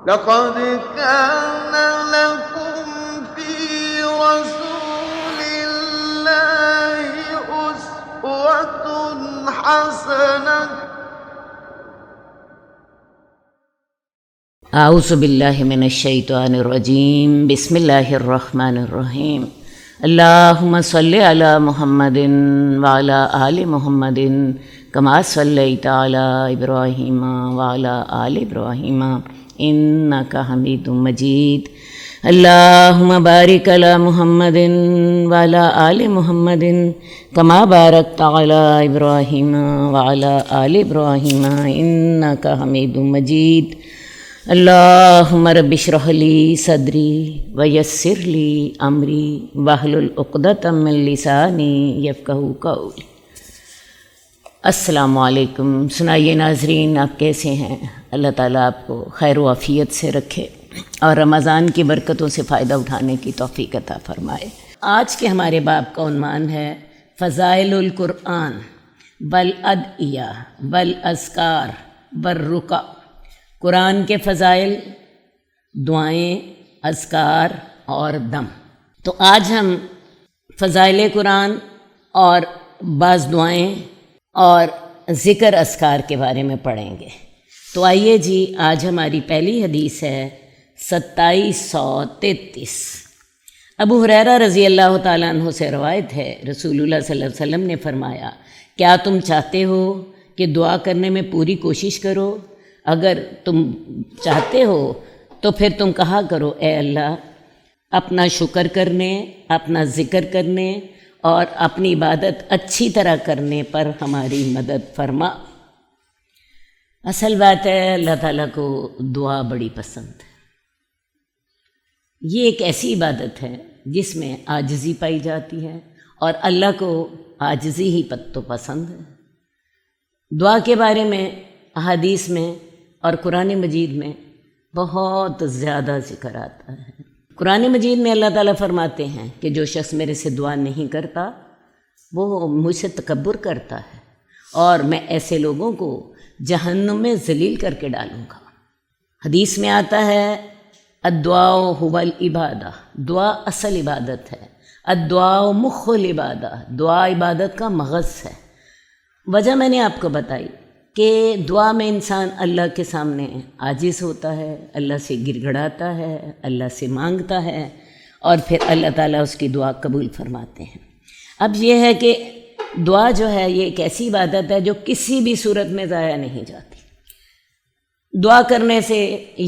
لقد كان لكم في رسول الله أسوة حسنة اعوذ باللہ من الشیطان الرجیم بسم اللہ الرحمن الرحیم اللہم صلی علی محمد وعلی آل محمد کما صلیت علی ابراہیم وعلی آل ابراہیم انک حمید مجید اللہم بارک علی محمد وعلی آل محمد کما بارکت علی ابراہیم وعلی آل ابراہیم انک حمید مجید اللہم رب اشرح لی صدری ویسر لی امری واحلل عقدۃ من لسانی یفقہوا قولی۔ السلام علیکم۔ سنائیے ناظرین، آپ کیسے ہیں؟ اللہ تعالیٰ آپ کو خیر و عافیت سے رکھے اور رمضان کی برکتوں سے فائدہ اٹھانے کی توفیق عطا فرمائے۔ آج کے ہمارے باب کا عنوان ہے فضائل القرآن بالادعیہ بالاذکار بالرقع۔ قرآن کے فضائل، دعائیں، اذکار اور دم۔ تو آج ہم فضائل قرآن اور بعض دعائیں اور ذکر اذکار کے بارے میں پڑھیں گے۔ تو آئیے جی، آج ہماری پہلی حدیث ہے 2733۔ ابو ہریرہ رضی اللہ تعالیٰ عنہ سے روایت ہے، رسول اللہ صلی اللہ علیہ وسلم نے فرمایا، کیا تم چاہتے ہو کہ دعا کرنے میں پوری کوشش کرو؟ اگر تم چاہتے ہو تو پھر تم کہا کرو، اے اللہ، اپنا شکر کرنے، اپنا ذکر کرنے اور اپنی عبادت اچھی طرح کرنے پر ہماری مدد فرما۔ اصل بات ہے، اللہ تعالیٰ کو دعا بڑی پسند ہے۔ یہ ایک ایسی عبادت ہے جس میں عاجزی پائی جاتی ہے، اور اللہ کو عاجزی ہی تو پسند ہے۔ دعا کے بارے میں احادیث میں اور قرآن مجید میں بہت زیادہ ذکر آتا ہے۔ قرآن مجید میں اللہ تعالیٰ فرماتے ہیں کہ جو شخص میرے سے دعا نہیں کرتا وہ مجھ سے تکبر کرتا ہے، اور میں ایسے لوگوں کو جہنم میں ذلیل کر کے ڈالوں گا۔ حدیث میں آتا ہے الدعاء هو العبادہ، دعا اصل عبادت ہے۔ الدعاء مخ العبادہ، دعا عبادت کا مغز ہے۔ وجہ میں نے آپ کو بتائی کہ دعا میں انسان اللہ کے سامنے عاجز ہوتا ہے، اللہ سے گر گڑاتا ہے، اللہ سے مانگتا ہے، اور پھر اللہ تعالیٰ اس کی دعا قبول فرماتے ہیں۔ اب یہ ہے کہ دعا جو ہے یہ ایک ایسی عبادت ہے جو کسی بھی صورت میں ضائع نہیں جاتی۔ دعا کرنے سے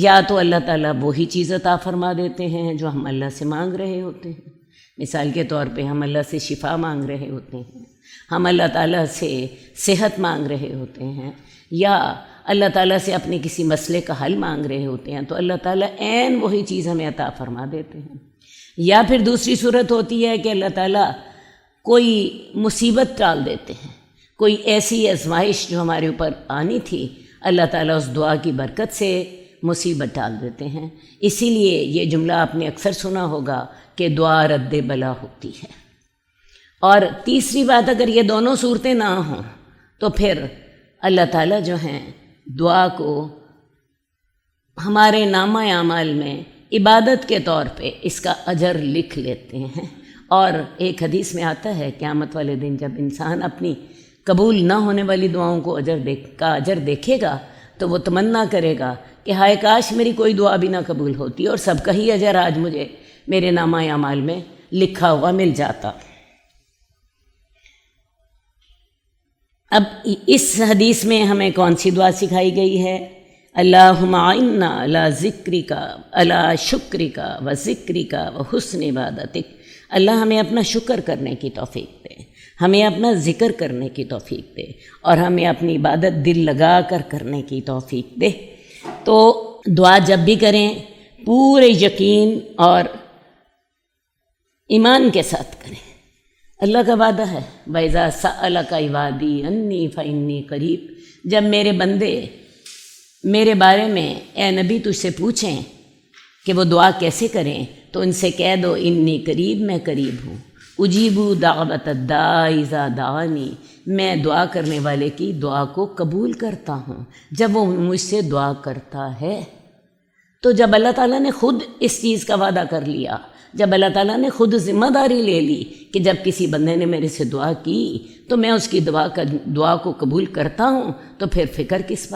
یا تو اللہ تعالیٰ وہی چیز عطا فرما دیتے ہیں جو ہم اللہ سے مانگ رہے ہوتے ہیں۔ مثال کے طور پہ ہم اللہ سے شفا مانگ رہے ہوتے ہیں، ہم اللہ تعالیٰ سے صحت مانگ رہے ہوتے ہیں، یا اللہ تعالیٰ سے اپنے کسی مسئلے کا حل مانگ رہے ہوتے ہیں، تو اللہ تعالیٰ عین وہی چیز ہمیں عطا فرما دیتے ہیں۔ یا پھر دوسری صورت ہوتی ہے کہ اللہ تعالیٰ کوئی مصیبت ٹال دیتے ہیں، کوئی ایسی آزمائش جو ہمارے اوپر آنی تھی، اللہ تعالیٰ اس دعا کی برکت سے مصیبت ٹال دیتے ہیں۔ اسی لیے یہ جملہ آپ نے اکثر سنا ہوگا کہ دعا رد بلا ہوتی ہے۔ اور تیسری بات، اگر یہ دونوں صورتیں نہ ہوں تو پھر اللہ تعالیٰ جو ہیں دعا کو ہمارے نامہ اعمال میں عبادت کے طور پہ اس کا اجر لکھ لیتے ہیں۔ اور ایک حدیث میں آتا ہے قیامت والے دن جب انسان اپنی قبول نہ ہونے والی دعاؤں کو اجر دیکھے گا تو وہ تمنا کرے گا کہ ہائے کاش میری کوئی دعا بھی نہ قبول ہوتی اور سب کا ہی اجر آج مجھے میرے نامہ اعمال میں لکھا ہوا مل جاتا۔ اب اس حدیث میں ہمیں کون سی دعا سکھائی گئی ہے؟ اللہم اعنا علی ذکرک علی شکرک و ذکرک و حسن عبادتک۔ اللہ ہمیں اپنا شکر کرنے کی توفیق دے، ہمیں اپنا ذکر کرنے کی توفیق دے، اور ہمیں اپنی عبادت دل لگا کر کرنے کی توفیق دے۔ تو دعا جب بھی کریں پورے یقین اور ایمان کے ساتھ کریں۔ اللہ کا وعدہ ہے وَإِذَا سَأَلَكَ عِبَادِي أَنِّي فَإِنِّي قَرِيب۔ جب میرے بندے میرے بارے میں اے نبی تجھ سے پوچھیں کہ وہ دعا کیسے کریں تو ان سے کہہ دو انی قریب، میں قریب ہوں، اجیبو دعوت الداعی اذا دعانی، میں دعا کرنے والے کی دعا کو قبول کرتا ہوں جب وہ مجھ سے دعا کرتا ہے۔ تو جب اللہ تعالیٰ نے خود اس چیز کا وعدہ کر لیا، جب اللہ تعالیٰ نے خود ذمہ داری لے لی کہ جب کسی بندے نے میرے سے دعا کی تو میں اس کی دعا کو قبول کرتا ہوں، تو پھر فکر کس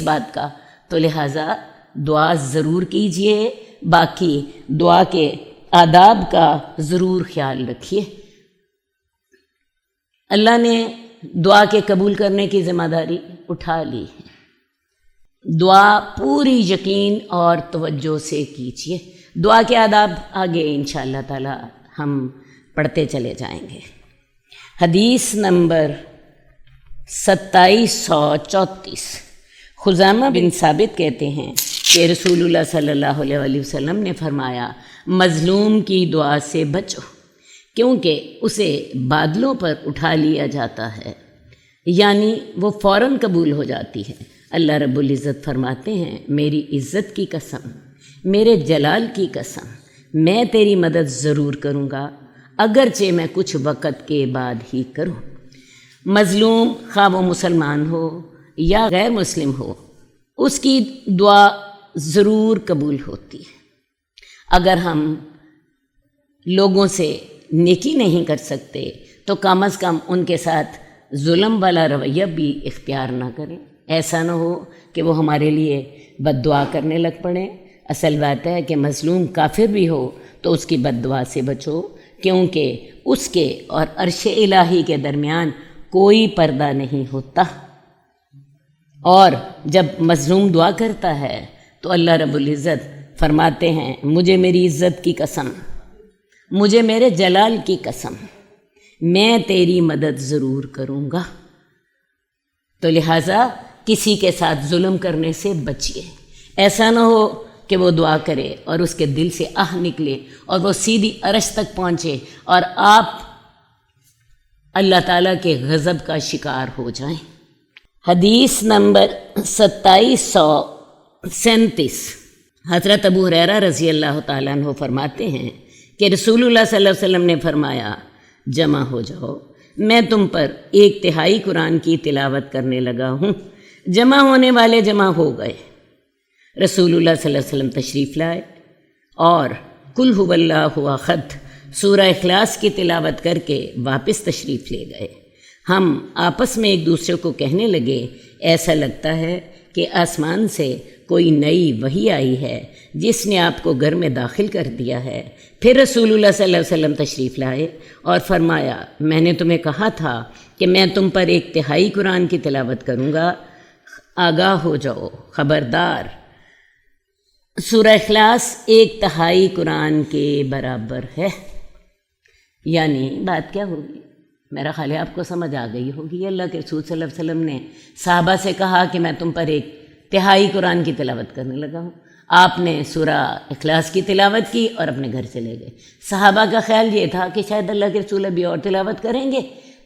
بات کا؟ تو لہٰذا دعا ضرور کیجئے، باقی دعا کے آداب کا ضرور خیال رکھیے۔ اللہ نے دعا کے قبول کرنے کی ذمہ داری اٹھا لی ہے۔ دعا پوری یقین اور توجہ سے کیجیے۔ دعا کے آداب آگے انشاءاللہ تعالی ہم پڑھتے چلے جائیں گے۔ حدیث نمبر 2734، خزامہ بن ثابت کہتے ہیں کہ رسول اللہ صلی اللہ علیہ وسلم نے فرمایا، مظلوم کی دعا سے بچو کیونکہ اسے بادلوں پر اٹھا لیا جاتا ہے، یعنی وہ فوراً قبول ہو جاتی ہے۔ اللہ رب العزت فرماتے ہیں، میری عزت کی قسم، میرے جلال کی قسم، میں تیری مدد ضرور کروں گا، اگرچہ میں کچھ وقت کے بعد ہی کروں۔ مظلوم خواہ وہ مسلمان ہو یا غیر مسلم ہو، اس کی دعا ضرور قبول ہوتی ہے۔ اگر ہم لوگوں سے نیکی نہیں کر سکتے تو کم از کم ان کے ساتھ ظلم والا رویہ بھی اختیار نہ کریں۔ ایسا نہ ہو کہ وہ ہمارے لیے بد دعا کرنے لگ پڑیں۔ اصل بات ہے کہ مظلوم کافر بھی ہو تو اس کی بد دعا سے بچو، کیونکہ اس کے اور عرش الہی کے درمیان کوئی پردہ نہیں ہوتا، اور جب مظلوم دعا کرتا ہے تو اللہ رب العزت فرماتے ہیں، مجھے میری عزت کی قسم، مجھے میرے جلال کی قسم، میں تیری مدد ضرور کروں گا۔ تو لہٰذا کسی کے ساتھ ظلم کرنے سے بچیے۔ ایسا نہ ہو کہ وہ دعا کرے اور اس کے دل سے آہ نکلے اور وہ سیدھی عرش تک پہنچے اور آپ اللہ تعالیٰ کے غضب کا شکار ہو جائیں۔ حدیث نمبر 2737، حضرت ابو ہریرہ رضی اللہ تعالیٰ عنہ فرماتے ہیں کہ رسول اللہ صلی اللہ علیہ وسلم نے فرمایا، جمع ہو جاؤ، میں تم پر 1/3 قرآن کی تلاوت کرنے لگا ہوں۔ جمع ہونے والے جمع ہو گئے۔ رسول اللہ صلی اللہ علیہ وسلم تشریف لائے اور قل هو اللہ احد سورہ اخلاص کی تلاوت کر کے واپس تشریف لے گئے۔ ہم آپس میں ایک دوسرے کو کہنے لگے، ایسا لگتا ہے کہ آسمان سے کوئی نئی وحی آئی ہے جس نے آپ کو گھر میں داخل کر دیا ہے۔ پھر رسول اللہ صلی اللہ علیہ وسلم تشریف لائے اور فرمایا، میں نے تمہیں کہا تھا کہ میں تم پر 1/3 قرآن کی تلاوت کروں گا، آگاہ ہو جاؤ، خبردار۔ سورہ اخلاص 1/3 قرآن کے برابر ہے۔ یعنی بات کیا ہوگی؟ میرا خیال ہے آپ کو سمجھ آ گئی ہوگی۔ اللہ کے رسول صلی اللہ علیہ وسلم نے صحابہ سے کہا کہ میں تم پر 1/3 قرآن کی تلاوت کرنے لگا ہوں۔ آپ نے سورہ اخلاص کی تلاوت کی اور اپنے گھر چلے گئے۔ صحابہ کا خیال یہ تھا کہ شاید اللہ کے رسول ابھی اور تلاوت کریں گے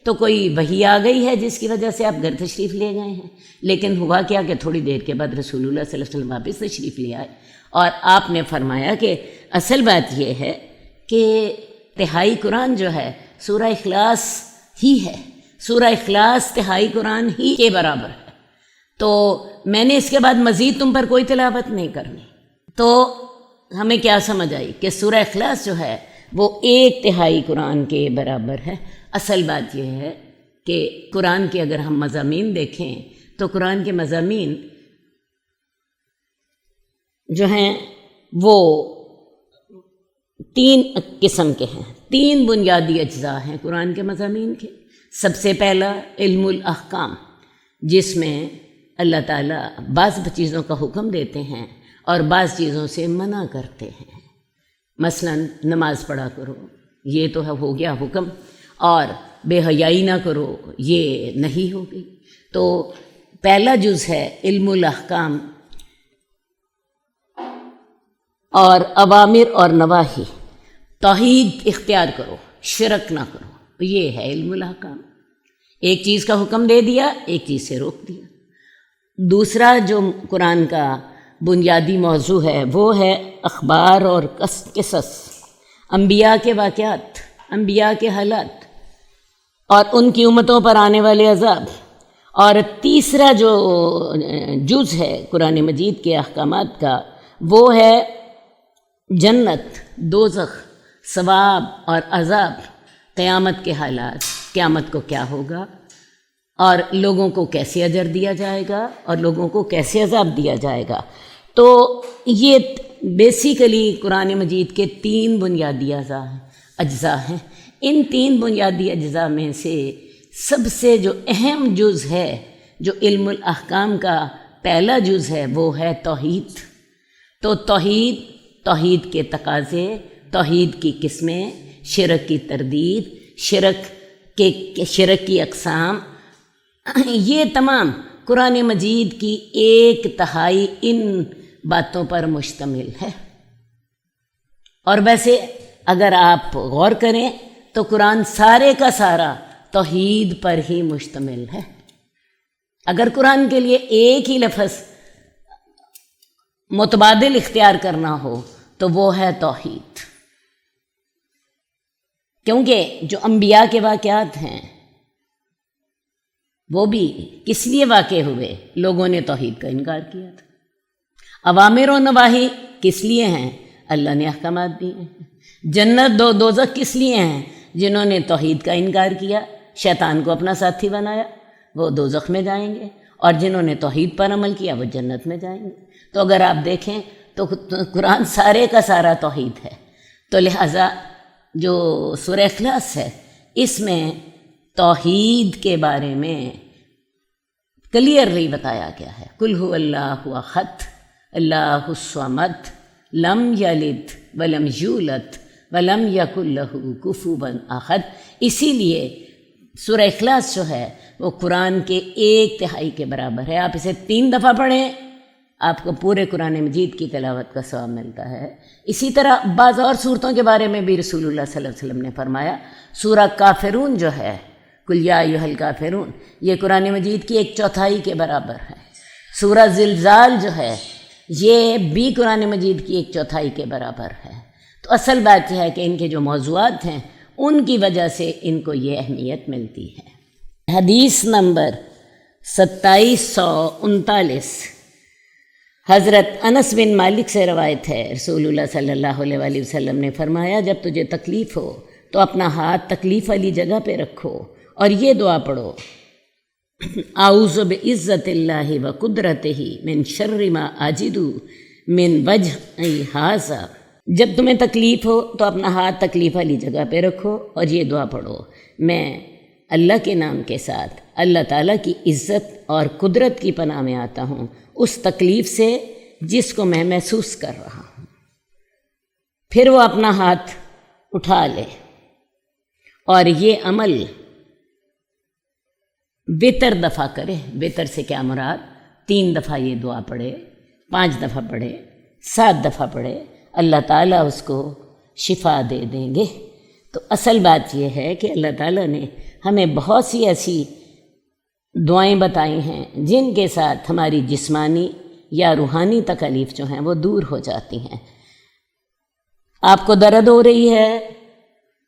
تو کوئی وحی آ گئی ہے جس کی وجہ سے آپ گھر تشریف لے گئے ہیں۔ لیکن ہوا کیا کہ تھوڑی دیر کے بعد رسول اللہ صلی اللہ علیہ وسلم واپس تشریف لے آئے اور آپ نے فرمایا کہ اصل بات یہ ہے کہ 1/3 قرآن جو ہے سورہ اخلاص ہی ہے، سورہ اخلاص 1/3 قرآن ہی کے برابر ہے، تو میں نے اس کے بعد مزید تم پر کوئی تلاوت نہیں کرنی۔ تو ہمیں کیا سمجھ آئی کہ سورہ اخلاص جو ہے وہ 1/3 قرآن کے برابر ہے۔ اصل بات یہ ہے کہ قرآن کے اگر ہم مضامین دیکھیں تو قرآن کے مضامین جو ہیں وہ 3 قسم کے ہیں، 3 بنیادی اجزاء ہیں قرآن کے مضامین کے۔ سب سے پہلا علم الاحکام، جس میں اللہ تعالیٰ بعض چیزوں کا حکم دیتے ہیں اور بعض چیزوں سے منع کرتے ہیں۔ مثلا نماز پڑھا کرو، یہ تو ہو گیا حکم، اور بے حیائی نہ کرو، یہ نہیں ہوگی۔ تو پہلا جز ہے علم الاحکام اور اوامر اور نواہی، توحید اختیار کرو، شرک نہ کرو، یہ ہے علم الاحکام۔ ایک چیز کا حکم دے دیا، ایک چیز سے روک دیا۔ دوسرا جو قرآن کا بنیادی موضوع ہے وہ ہے اخبار اور قصص، انبیاء کے واقعات، انبیاء کے حالات اور ان کی امتوں پر آنے والے عذاب اور تیسرا جو جز ہے قرآن مجید کے احکامات کا وہ ہے جنت، دوزخ، ثواب اور عذاب، قیامت کے حالات، قیامت کو کیا ہوگا اور لوگوں کو کیسے اجر دیا جائے گا اور لوگوں کو کیسے عذاب دیا جائے گا۔ تو یہ بیسیکلی قرآن مجید کے 3 بنیادی اجزاء ہیں۔ ان 3 بنیادی اجزاء میں سے سب سے جو اہم جز ہے، جو علم الاحکام کا پہلا جز ہے، وہ ہے توحید۔ تو توحید کے تقاضے، توحید کی قسمیں، شرک کی تردید، شرک کی اقسام، یہ تمام قرآن مجید کی 1/3 ان باتوں پر مشتمل ہے۔ اور ویسے اگر آپ غور کریں تو قرآن سارے کا سارا توحید پر ہی مشتمل ہے۔ اگر قرآن کے لیے ایک ہی لفظ متبادل اختیار کرنا ہو تو وہ ہے توحید، کیونکہ جو انبیاء کے واقعات ہیں وہ بھی کس لیے واقع ہوئے؟ لوگوں نے توحید کا انکار کیا تھا۔ اوامر و نواہی کس لیے ہیں؟ اللہ نے احکامات دیے ہیں۔ جنت دوزخ کس لیے ہیں؟ جنہوں نے توحید کا انکار کیا، شیطان کو اپنا ساتھی بنایا، وہ دوزخ میں جائیں گے، اور جنہوں نے توحید پر عمل کیا وہ جنت میں جائیں گے۔ تو اگر آپ دیکھیں تو قرآن سارے کا سارا توحید ہے۔ تو لہٰذا جو سورہ اخلاص ہے اس میں توحید کے بارے میں کلیئرلی بتایا گیا ہے۔ قل هو اللہ احد اللہ الصمد لم یلد ولم یولد ولم یکن لہ کفوا احد۔ اسی لیے سورہ اخلاص جو ہے وہ قرآن کے 1/3 کے برابر ہے۔ آپ اسے 3 دفعہ پڑھیں، آپ کو پورے قرآن مجید کی تلاوت کا ثواب ملتا ہے۔ اسی طرح بعض اور صورتوں کے بارے میں بھی رسول اللہ صلی اللہ علیہ وسلم نے فرمایا۔ سورہ کافرون جو ہے، قل یا ایھا الکافرون، یہ قرآن مجید کی 1/4 کے برابر ہے۔ سورہ زلزال جو ہے یہ بھی قرآن مجید کی 1/4 کے برابر ہے۔ تو اصل بات یہ ہے کہ ان کے جو موضوعات ہیں ان کی وجہ سے ان کو یہ اہمیت ملتی ہے۔ حدیث نمبر 2739 حضرت انس بن مالک سے روایت ہے، رسول اللہ صلی اللہ علیہ وآلہ وسلم نے فرمایا، جب تجھے تکلیف ہو تو اپنا ہاتھ تکلیف والی جگہ پہ رکھو اور یہ دعا پڑھو، اعوذ بعزت اللہ و قدرتہ من شر ما اجد من وجہ ھذا۔ جب تمہیں تکلیف ہو تو اپنا ہاتھ تکلیف والی جگہ پہ رکھو اور یہ دعا پڑھو، میں اللہ کے نام کے ساتھ اللہ تعالیٰ کی عزت اور قدرت کی پناہ میں آتا ہوں اس تکلیف سے جس کو میں محسوس کر رہا ہوں۔ پھر وہ اپنا ہاتھ اٹھا لے اور یہ عمل وتر دفعہ کرے۔ وتر سے کیا مراد؟ 3 دفعہ یہ دعا پڑھے، 5 دفعہ پڑھے، 7 دفعہ پڑھے، اللہ تعالیٰ اس کو شفا دے دیں گے۔ تو اصل بات یہ ہے کہ اللہ تعالیٰ نے ہمیں بہت سی ایسی دعائیں بتائی ہیں جن کے ساتھ ہماری جسمانی یا روحانی تکالیف جو ہیں وہ دور ہو جاتی ہیں۔ آپ کو درد ہو رہی ہے،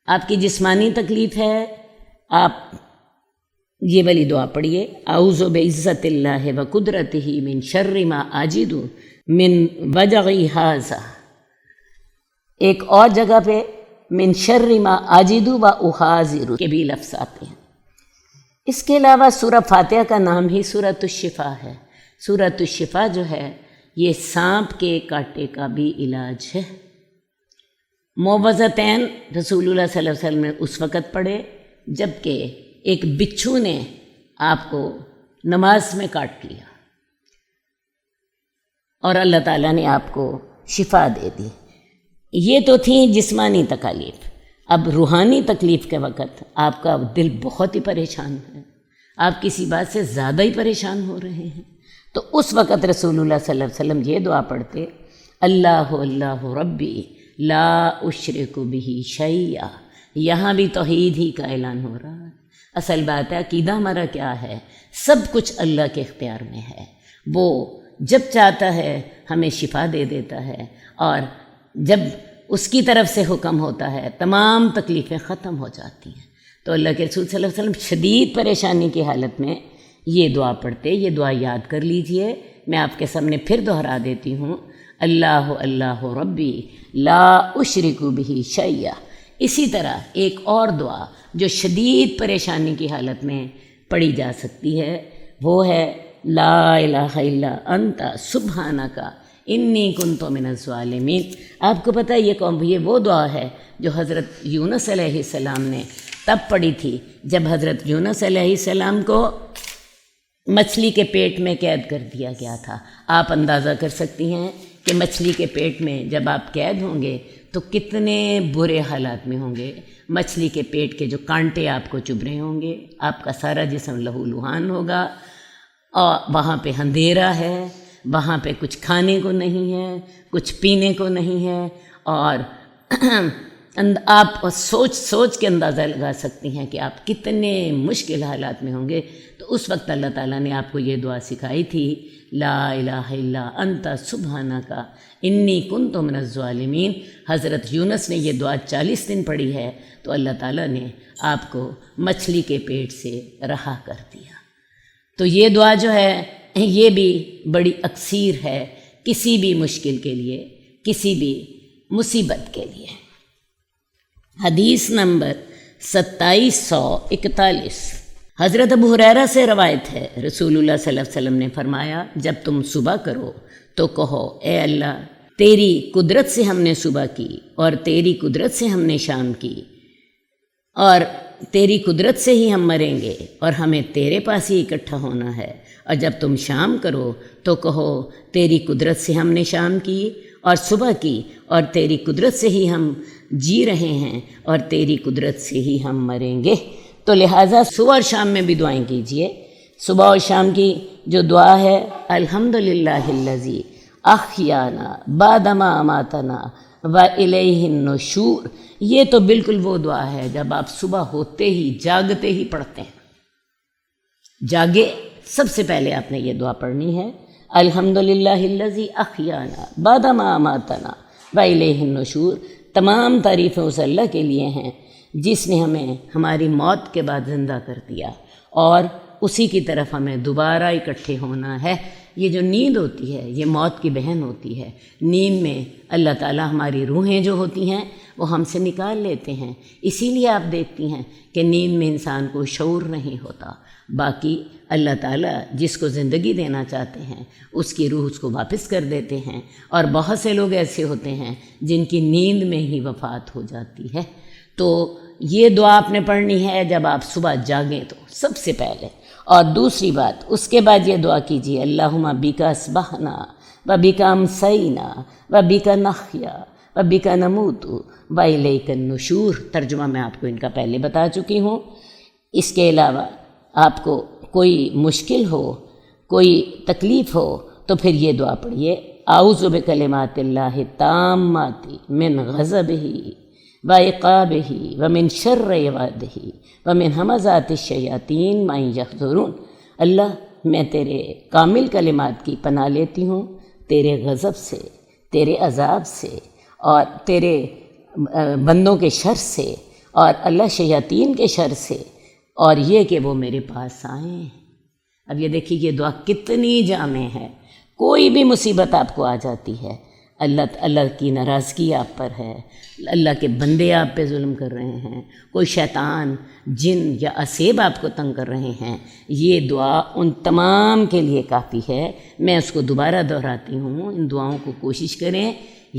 آپ کی جسمانی تکلیف ہے، آپ یہ والی دعا پڑھیے، اعوذ بعزت اللہ و قدرتہ من شر ما اجد من وجع ھذا۔ ایک اور جگہ پہ من شر ما اجد و احاذر کے بھی لفظ آتے ہیں۔ اس کے علاوہ سورہ فاتحہ کا نام ہی سورۃ الشفا ہے۔ سورۃ الشفا جو ہے یہ سانپ کے کاٹے کا بھی علاج ہے۔ معوذتین رسول اللہ صلی اللہ علیہ وسلم نے اس وقت پڑھے جب کہ ایک بچھو نے آپ کو نماز میں کاٹ لیا اور اللہ تعالیٰ نے آپ کو شفا دے دی۔ یہ تو تھیں جسمانی تکالیف۔ اب روحانی تکلیف کے وقت آپ کا دل بہت ہی پریشان ہے، آپ کسی بات سے زیادہ ہی پریشان ہو رہے ہیں، تو اس وقت رسول اللہ صلی اللہ علیہ وسلم یہ دعا پڑھتے، اللہ اللہ ربی لا اشرک بہ شیئا۔ یہاں بھی توحید ہی کا اعلان ہو رہا ہے۔ اصل بات ہے عقیدہ ہمارا کیا ہے؟ سب کچھ اللہ کے اختیار میں ہے، وہ جب چاہتا ہے ہمیں شفا دے دیتا ہے، اور جب اس کی طرف سے حکم ہوتا ہے تمام تکلیفیں ختم ہو جاتی ہیں۔ تو اللہ کے رسول صلی اللہ علیہ وسلم شدید پریشانی کی حالت میں یہ دعا پڑھتے، یہ دعا یاد کر لیجئے، میں آپ کے سامنے پھر دہرا دیتی ہوں، اللہ اللہ ربی لا اشرک بہ شیئا۔ اسی طرح ایک اور دعا جو شدید پریشانی کی حالت میں پڑھی جا سکتی ہے وہ ہے لا الہ الا انت سبحانک انی کنت من الظالمین۔ آپ کو پتہ ہے یہ وہ دعا ہے جو حضرت یونس علیہ السلام نے تب پڑھی تھی جب حضرت یونس علیہ السلام کو مچھلی کے پیٹ میں قید کر دیا گیا تھا۔ آپ اندازہ کر سکتی ہیں کہ مچھلی کے پیٹ میں جب آپ قید ہوں گے تو کتنے برے حالات میں ہوں گے۔ مچھلی کے پیٹ کے جو کانٹے آپ کو چبھ رہے ہوں گے، آپ کا سارا جسم لہو لہان ہوگا، اور وہاں پہ اندھیرا ہے، وہاں پہ کچھ کھانے کو نہیں ہے، کچھ پینے کو نہیں ہے، اور آپ سوچ کے اندازہ لگا سکتی ہیں کہ آپ کتنے مشکل حالات میں ہوں گے۔ تو اس وقت اللہ تعالیٰ نے آپ کو یہ دعا سکھائی تھی، لا الہ الا انت سبحانک انی کنت من الظالمین۔ حضرت یونس نے یہ دعا 40 دن پڑھی ہے تو اللہ تعالیٰ نے آپ کو مچھلی کے پیٹ سے رہا کر دیا۔ تو یہ دعا جو ہے یہ بھی بڑی اکثیر ہے کسی بھی مشکل کے لیے، کسی بھی مصیبت کے لیے۔ حدیث نمبر 2741، حضرت ابو ہریرہ سے روایت ہے، رسول اللہ صلی اللہ علیہ وسلم نے فرمایا، جب تم صبح کرو تو کہو اے اللہ تیری قدرت سے ہم نے صبح کی اور تیری قدرت سے ہم نے شام کی، اور تیری قدرت سے ہی ہم مریں گے اور ہمیں تیرے پاس ہی اکٹھا ہونا ہے۔ اور جب تم شام کرو تو کہو تیری قدرت سے ہم نے شام کی اور صبح کی، اور تیری قدرت سے ہی ہم جی رہے ہیں اور تیری قدرت سے ہی ہم مریں گے۔ تو لہٰذا صبح اور شام میں بھی دعائیں کیجئے۔ صبح اور شام کی جو دعا ہے، الحمدللہ الذی احیانا بعدما اماتنا والیہ النشور، یہ تو بالکل وہ دعا ہے جب آپ صبح ہوتے ہی جاگتے ہی پڑھتے ہیں۔ جاگے سب سے پہلے آپ نے یہ دعا پڑھنی ہے، الحمدللہ الذی احیانا بعدما اماتنا والیہ النشور۔ تمام تعریفیں اس اللہ کے لیے ہیں جس نے ہمیں ہماری موت کے بعد زندہ کر دیا اور اسی کی طرف ہمیں دوبارہ اکٹھے ہونا ہے۔ یہ جو نیند ہوتی ہے یہ موت کی بہن ہوتی ہے۔ نیند میں اللہ تعالیٰ ہماری روحیں جو ہوتی ہیں وہ ہم سے نکال لیتے ہیں، اسی لیے آپ دیکھتی ہیں کہ نیند میں انسان کو شعور نہیں ہوتا۔ باقی اللہ تعالیٰ جس کو زندگی دینا چاہتے ہیں اس کی روح اس کو واپس کر دیتے ہیں، اور بہت سے لوگ ایسے ہوتے ہیں جن کی نیند میں ہی وفات ہو جاتی ہے۔ تو یہ دعا آپ نے پڑھنی ہے جب آپ صبح جاگیں تو سب سے پہلے، اور دوسری بات اس کے بعد یہ دعا کیجیے، اللہم بک اصبحنا و بک امسینا و بک نحیا و بک نموت و الیک النشور۔ ترجمہ میں آپ کو ان کا پہلے بتا چکی ہوں۔ اس کے علاوہ آپ کو کوئی مشکل ہو، کوئی تکلیف ہو تو پھر یہ دعا پڑھیے، اعوذ بکلمات اللہ التامات من غضبہ وعقابہ ومن شر عبادہ ومن ہمزات الشیاطین ما یحضرون۔ اللہ میں تیرے کامل کلمات کی پناہ لیتی ہوں تیرے غضب سے، تیرے عذاب سے، اور تیرے بندوں کے شر سے، اور اللہ شیاطین کے شر سے، اور یہ کہ وہ میرے پاس آئیں۔ اب یہ دیکھیے یہ دعا کتنی جامع ہے۔ کوئی بھی مصیبت آپ کو آ جاتی ہے، اللہ کی ناراضگی آپ پر ہے، اللہ کے بندے آپ پہ ظلم کر رہے ہیں، کوئی شیطان، جن یا اسیب آپ کو تنگ کر رہے ہیں، یہ دعا ان تمام کے لیے کافی ہے۔ میں اس کو دوبارہ دہراتی ہوں، ان دعاؤں کو کوشش کریں،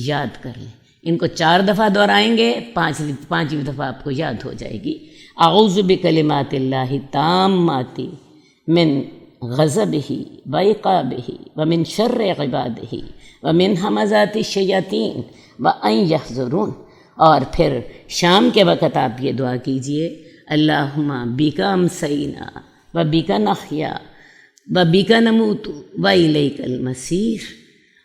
یاد کر لیں۔ ان کو 4 دفعہ دہرائیں گے، 5ویں دفعہ آپ کو یاد ہو جائے گی۔ اعوذ بکلمات اللہ التامات من غضبہ وعقابہ ومن شر عبادہ ومن ہمزات الشیاطین وان یحضرون۔ اور پھر شام کے وقت آپ یہ دعا کیجئے، اللہم بک امسینا و بک نحیا و بک نموت و الیک المصیر۔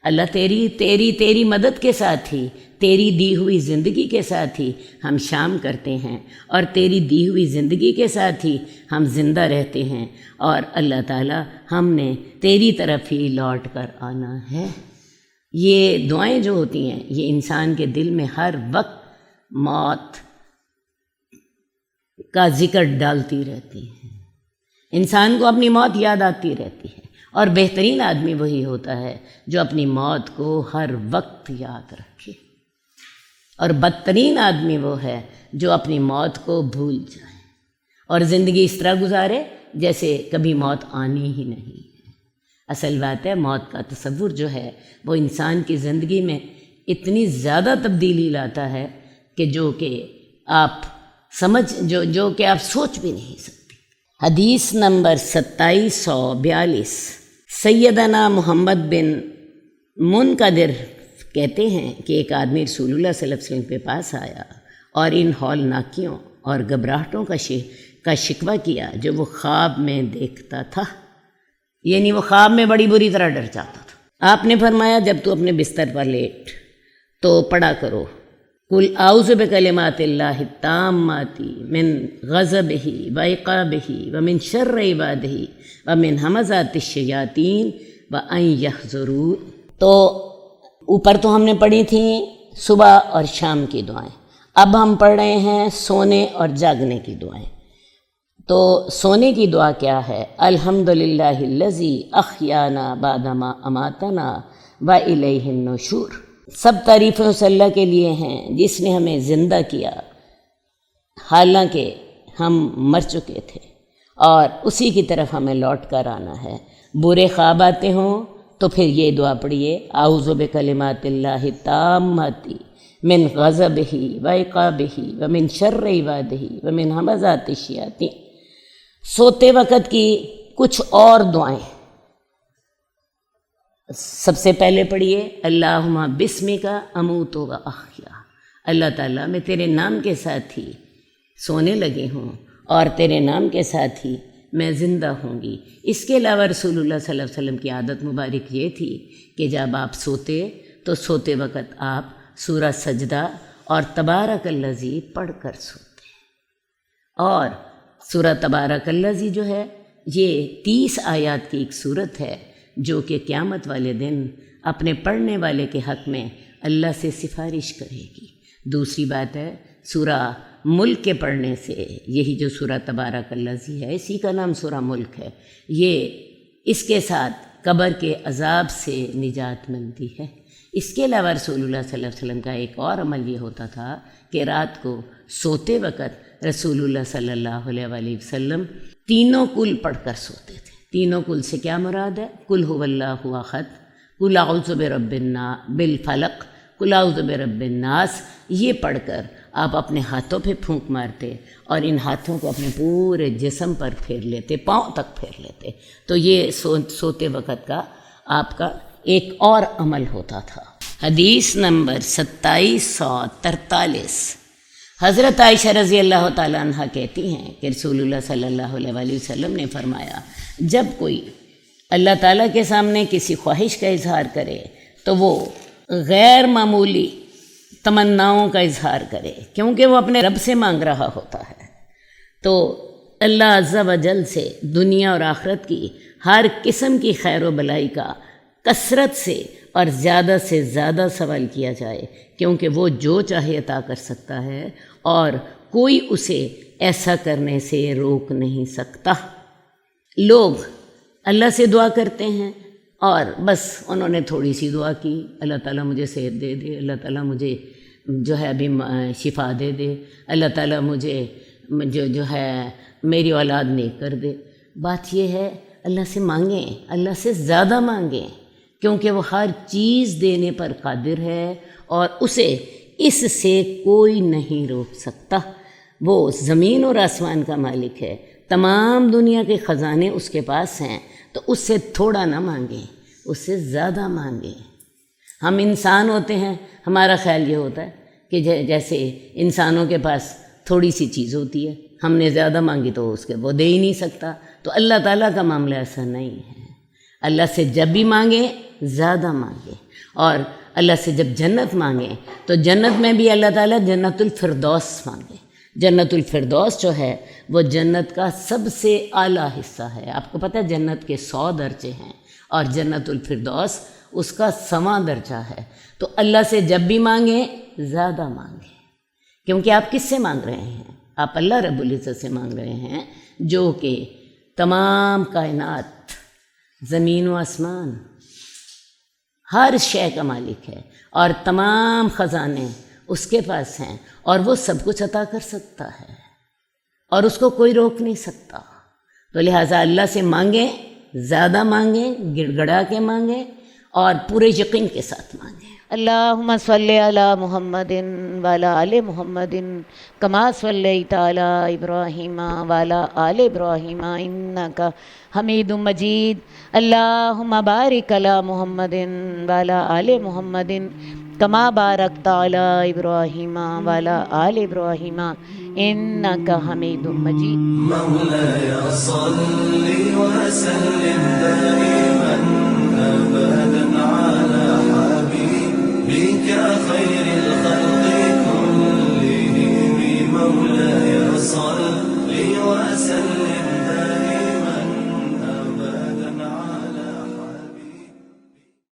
اللہ تیری مدد کے ساتھ ہی، تیری دی ہوئی زندگی کے ساتھ ہی ہم شام کرتے ہیں، اور تیری دی ہوئی زندگی کے ساتھ ہی ہم زندہ رہتے ہیں، اور اللہ تعالیٰ ہم نے تیری طرف ہی لوٹ کر آنا ہے۔ یہ دعائیں جو ہوتی ہیں یہ انسان کے دل میں ہر وقت موت کا ذکر ڈالتی رہتی ہیں۔ انسان کو اپنی موت یاد آتی رہتی ہے، اور بہترین آدمی وہی ہوتا ہے جو اپنی موت کو ہر وقت یاد رکھے، اور بدترین آدمی وہ ہے جو اپنی موت کو بھول جائے اور زندگی اس طرح گزارے جیسے کبھی موت آنی ہی نہیں ہے۔ اصل بات ہے موت کا تصور جو ہے وہ انسان کی زندگی میں اتنی زیادہ تبدیلی لاتا ہے کہ آپ جو کہ آپ سوچ بھی نہیں سکتے۔ حدیث نمبر 2742، سیدنا محمد بن منقدر کہتے ہیں کہ ایک آدمی رسول اللہ صلی اللہ علیہ وسلم کے پاس آیا اور ان ہولناکیوں اور گھبراہٹوں کا شکوہ کیا جو وہ خواب میں دیکھتا تھا، یعنی وہ خواب میں بڑی بری طرح ڈر جاتا تھا۔ آپ نے فرمایا جب تو اپنے بستر پر لیٹ تو پڑھا کرو قل اعوذ بکلمات اللہ التامات من غضبہ وعقابہ ومن شر عبادہ ومن ہمزات الشیاطین وان یحضرون۔ تو اوپر تو ہم نے پڑھی تھیں صبح اور شام کی دعائیں، اب ہم پڑھ رہے ہیں سونے اور جاگنے کی دعائیں۔ تو سونے کی دعا کیا ہے؟ الحمدللہ الذی احیانا بعد ما اماتنا والیہ النشور۔ سب تعریفیں اس اللہ کے لیے ہیں جس نے ہمیں زندہ کیا حالانکہ ہم مر چکے تھے، اور اسی کی طرف ہمیں لوٹ کر آنا ہے۔ برے خواب آتے ہوں تو پھر یہ دعا پڑھیے اعوذ بکلمات اللہ التامات من غضبہ وعقابہ ومن شر عبادہ ومن ہمزات الشیاطین۔ سوتے وقت کی کچھ اور دعائیں، سب سے پہلے پڑھیے اللہم بسمک اموت و احیا، اللہ تعالیٰ میں تیرے نام کے ساتھ ہی سونے لگی ہوں اور تیرے نام کے ساتھ ہی میں زندہ ہوں گی۔ اس کے علاوہ رسول اللہ صلی اللہ علیہ وسلم کی عادت مبارک یہ تھی کہ جب آپ سوتے تو سوتے وقت آپ سورہ سجدہ اور تبارک الذی پڑھ کر سوتے، اور سورہ تبارک الذی جو ہے یہ 30 آیات کی ایک سورت ہے جو کہ قیامت والے دن اپنے پڑھنے والے کے حق میں اللہ سے سفارش کرے گی۔ دوسری بات ہے سورہ ملک کے پڑھنے سے، یہی جو سورہ تبارک الذی ہے اسی کا نام سورہ ملک ہے، یہ اس کے ساتھ قبر کے عذاب سے نجات ملتی ہے۔ اس کے علاوہ رسول اللہ صلی اللہ علیہ وسلم کا ایک اور عمل یہ ہوتا تھا کہ رات کو سوتے وقت رسول اللہ صلی اللہ علیہ وآلہ وسلم تینوں کل پڑھ کر سوتے تھے۔ تینوں کل سے کیا مراد ہے؟ قل هو اللہ احد، قل اعوذ برب بالفلق، قل اعوذ برب الناس، یہ پڑھ کر آپ اپنے ہاتھوں پہ پھونک مارتے اور ان ہاتھوں کو اپنے پورے جسم پر پھیر لیتے، پاؤں تک پھیر لیتے۔ تو یہ سوتے وقت کا آپ کا ایک اور عمل ہوتا تھا۔ حدیث نمبر 2743، حضرت عائشہ رضی اللہ تعالیٰ عنہ کہتی ہیں کہ رسول اللہ صلی اللہ علیہ وآلہ وسلم نے فرمایا جب کوئی اللہ تعالیٰ کے سامنے کسی خواہش کا اظہار کرے تو وہ غیر معمولی تمناؤں کا اظہار کرے، کیونکہ وہ اپنے رب سے مانگ رہا ہوتا ہے۔ تو اللہ عز و جل سے دنیا اور آخرت کی ہر قسم کی خیر و بلائی کا کثرت سے اور زیادہ سے زیادہ سوال کیا جائے، کیونکہ وہ جو چاہے عطا کر سکتا ہے اور کوئی اسے ایسا کرنے سے روک نہیں سکتا۔ لوگ اللہ سے دعا کرتے ہیں اور بس انہوں نے تھوڑی سی دعا کی، اللہ تعالیٰ مجھے صحت دے دے، اللہ تعالیٰ مجھے جو ہے ابھی شفا دے دے، اللہ تعالیٰ مجھے جو ہے میری اولاد نیک کر دے۔ بات یہ ہے اللہ سے مانگیں، اللہ سے زیادہ مانگیں، کیونکہ وہ ہر چیز دینے پر قادر ہے اور اسے اس سے کوئی نہیں روک سکتا۔ وہ زمین اور آسمان کا مالک ہے، تمام دنیا کے خزانے اس کے پاس ہیں، تو اس سے تھوڑا نہ مانگیں، اس سے زیادہ مانگیں۔ ہم انسان ہوتے ہیں، ہمارا خیال یہ ہوتا ہے کہ جیسے انسانوں کے پاس تھوڑی سی چیز ہوتی ہے، ہم نے زیادہ مانگی تو اس کے وہ دے ہی نہیں سکتا۔ تو اللہ تعالیٰ کا معاملہ ایسا نہیں ہے۔ اللہ سے جب بھی مانگیں زیادہ مانگیں، اور اللہ سے جب جنت مانگیں تو جنت میں بھی اللہ تعالیٰ جنت الفردوس مانگیں۔ جنت الفردوس جو ہے وہ جنت کا سب سے اعلیٰ حصہ ہے۔ آپ کو پتہ ہے جنت کے 100 درجے ہیں اور جنت الفردوس اس کا 100واں درجہ ہے۔ تو اللہ سے جب بھی مانگیں زیادہ مانگیں، کیونکہ آپ کس سے مانگ رہے ہیں؟ آپ اللہ رب العزت سے مانگ رہے ہیں جو کہ تمام کائنات، زمین و آسمان، ہر شے کا مالک ہے اور تمام خزانے اس کے پاس ہیں، اور وہ سب کچھ عطا کر سکتا ہے اور اس کو کوئی روک نہیں سکتا۔ تو لہٰذا اللہ سے مانگیں، زیادہ مانگیں، گڑ گڑا کے مانگیں اور پورے یقین کے ساتھ مانگیں۔ اللہم صلی علی محمد وعلی آل محمد کما صلیت علی ابراہیم وعلی آل ابراہیم انک حمید مجید۔ اللہم بارک علی محمد وعلی آل محمد کما بارکت علی ابراہیم وعلی آل ابراہیم انک حمید مجید۔ مولاي صل وسلم